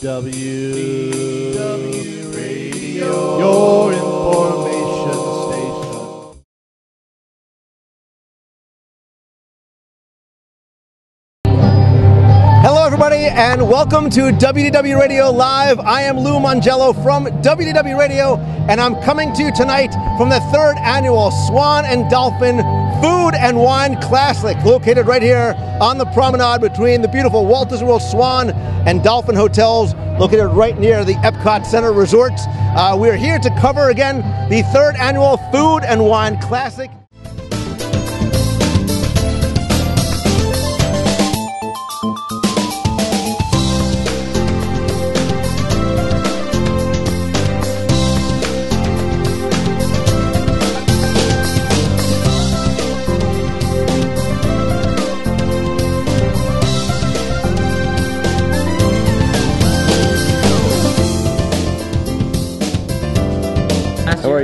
DW Radio, your information station. Hello everybody and welcome to WDW Radio Live. I am Lou Mongello from WDW Radio and I'm coming to you tonight from the 3rd annual Swan and Dolphin Food and Wine Classic, located right here on the promenade between the beautiful Walt Disney World Swan and Dolphin hotels, located right near the Epcot Center Resorts. We're here to cover again the 3rd annual Food and Wine Classic.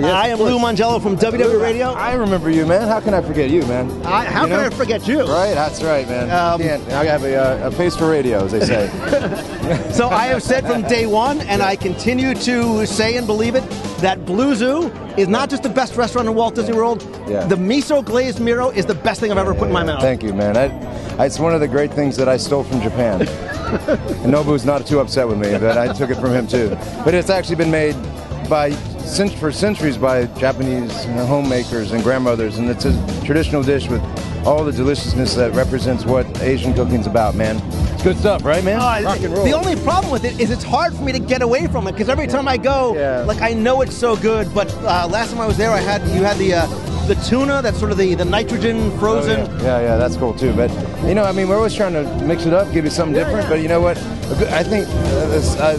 I am Lou Mongello from WDW Radio. I remember you, man. How can I forget you, man? How can I forget you? Right, that's right, man. I have a face for radio, as they say. So I have said from day one, and I continue to say and believe it, that Blue Zoo is not just the best restaurant in Walt Disney World. Yeah. The miso glazed Miro is the best thing I've ever put in my mouth. Thank you, man. It's one of the great things that I stole from Japan. And Nobu's not too upset with me, but I took it from him too. But it's actually been made for centuries by Japanese homemakers and grandmothers, and it's a traditional dish with all the deliciousness that represents what Asian cooking's about, man. It's good stuff, right, man? Rock and roll. The only problem with it is it's hard for me to get away from it, because every time I go, like, I know it's so good, but last time I was there, you had the tuna, that's sort of the nitrogen frozen. Oh, yeah, that's cool too. But, you know, I mean, we're always trying to mix it up, give you something different, but you know what? I think,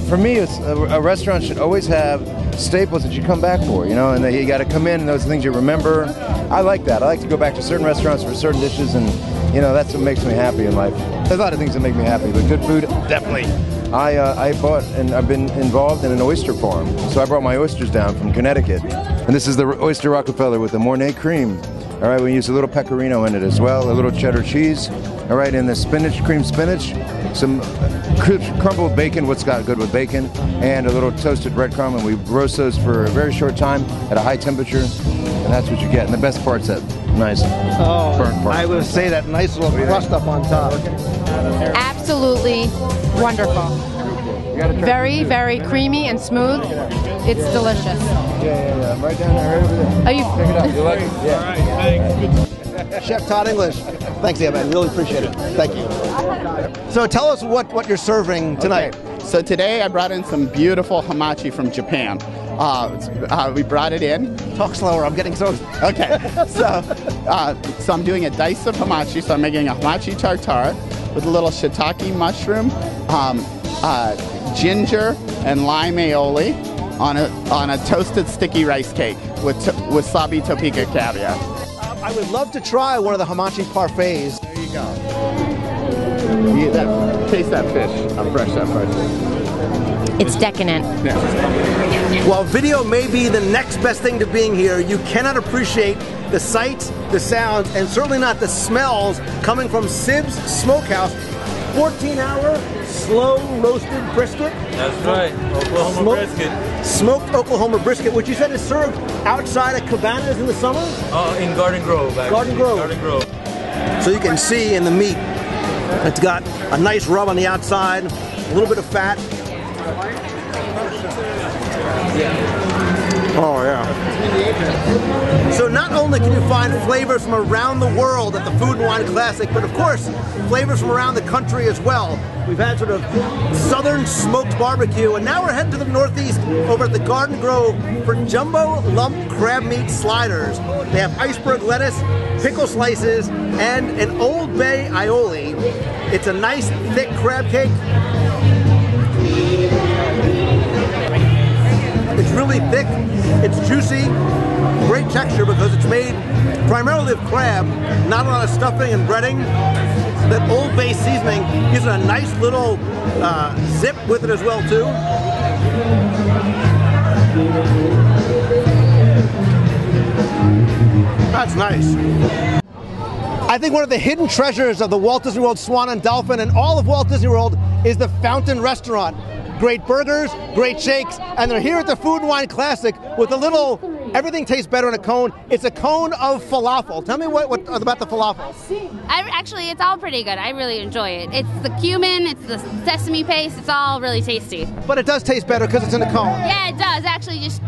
for me, a restaurant should always have staples that you come back for, you know, and you got to come in and those things you remember. I like that. I like to go back to certain restaurants for certain dishes, and, you know, that's what makes me happy in life. There's a lot of things that make me happy, but good food, definitely. I bought and I've been involved in an oyster farm, so I brought my oysters down from Connecticut, and this is the Oyster Rockefeller with the Mornay cream. All right, we use a little pecorino in it as well, a little cheddar cheese. All right, and the spinach, cream spinach, some crumbled bacon, what's got good with bacon, and a little toasted breadcrumb, and we roast those for a very short time at a high temperature, and that's what you get. And the best part's that nice burnt part. I would say that nice little crust up on top. Absolutely wonderful. Very, very creamy and smooth. It's delicious. Yeah. Right down there, right over there. Are you? Check it out. You like it? Yeah. All right, thanks. Chef Todd English. Thanks, man. Really appreciate it. Thank you. So tell us what you're serving tonight. Okay. So today I brought in some beautiful hamachi from Japan. We brought it in. Talk slower. I'm getting so... Okay. So I'm doing a dice of hamachi. So I'm making a hamachi tartare with a little shiitake mushroom, ginger and lime aioli on a toasted sticky rice cake with wasabi topeka caviar. I would love to try one of the hamachi parfaits. There you go. Taste that fish. How fresh that fish is. It's decadent. Yeah. While video may be the next best thing to being here, you cannot appreciate the sights, the sounds, and certainly not the smells coming from Sib's Smokehouse. 14-hour slow roasted brisket. That's right, Oklahoma brisket. Smoked Oklahoma brisket, which you said is served outside of cabanas in the summer? In Garden Grove, actually. Garden Grove. So you can see in the meat, it's got a nice rub on the outside, a little bit of fat. Oh, yeah. So not only can you find flavors from around the world at the Food and Wine Classic, but of course, flavors from around the country as well. We've had sort of southern smoked barbecue, and now we're heading to the Northeast over at the Garden Grove for jumbo lump crab meat sliders. They have iceberg lettuce, pickle slices, and an Old Bay aioli. It's a nice, thick crab cake. It's really thick, it's juicy, great texture because it's made primarily of crab, not a lot of stuffing and breading. That Old Bay seasoning gives it a nice little zip with it as well too. That's nice. I think one of the hidden treasures of the Walt Disney World Swan and Dolphin and all of Walt Disney World is the Fountain Restaurant. great burgers, great shakes, and they're here at the Food and Wine Classic with a little, everything tastes better in a cone. It's a cone of falafel. Tell me what about the falafel. Actually, it's all pretty good. I really enjoy it. It's the cumin, it's the sesame paste, it's all really tasty. But it does taste better because it's in a cone. Yeah, it does. Actually, just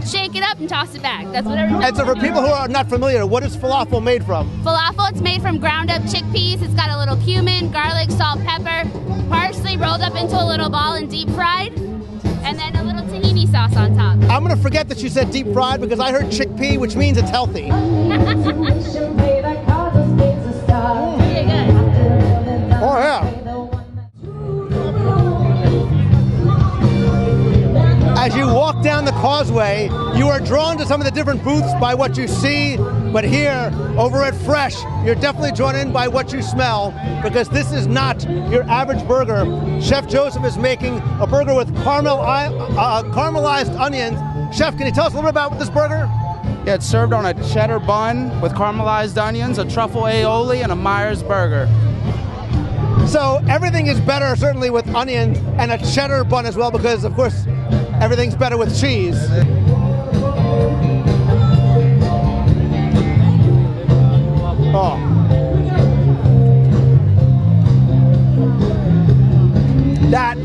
shake it up and toss it back. That's what everyone And so for people who are not familiar, what is falafel made from? Falafel, it's made from ground up chickpeas. It's got a little cumin, garlic, salt, pepper, parsley rolled up into a little ball and deep fried, and then a little tahini sauce on top. I'm going to forget that you said deep fried because I heard chickpea, which means it's healthy. Pretty good. Oh, yeah. As you walk down the causeway, you are drawn to some of the different booths by what you see, but here, over at Fresh, you're definitely drawn in by what you smell, because this is not your average burger. Chef Joseph is making a burger with caramelized onions. Chef, can you tell us a little bit about this burger? Yeah, it's served on a cheddar bun with caramelized onions, a truffle aioli, and a Myers burger. So everything is better, certainly with onions and a cheddar bun as well, because, of course, everything's better with cheese. Oh. That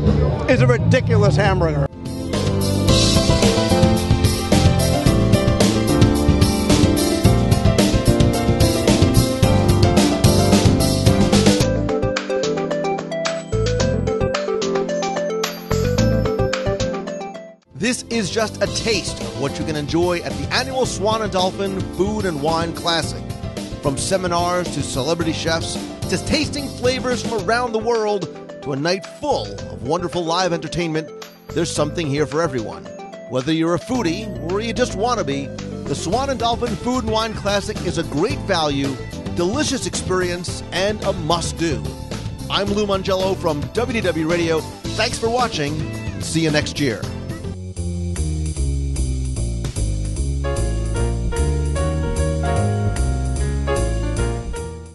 is a ridiculous hamburger. This is just a taste of what you can enjoy at the annual Swan and Dolphin Food and Wine Classic. From seminars to celebrity chefs to tasting flavors from around the world to a night full of wonderful live entertainment, there's something here for everyone. Whether you're a foodie or you just want to be, the Swan and Dolphin Food and Wine Classic is a great value, delicious experience, and a must-do. I'm Lou Mongello from WDW Radio. Thanks for watching. See you next year.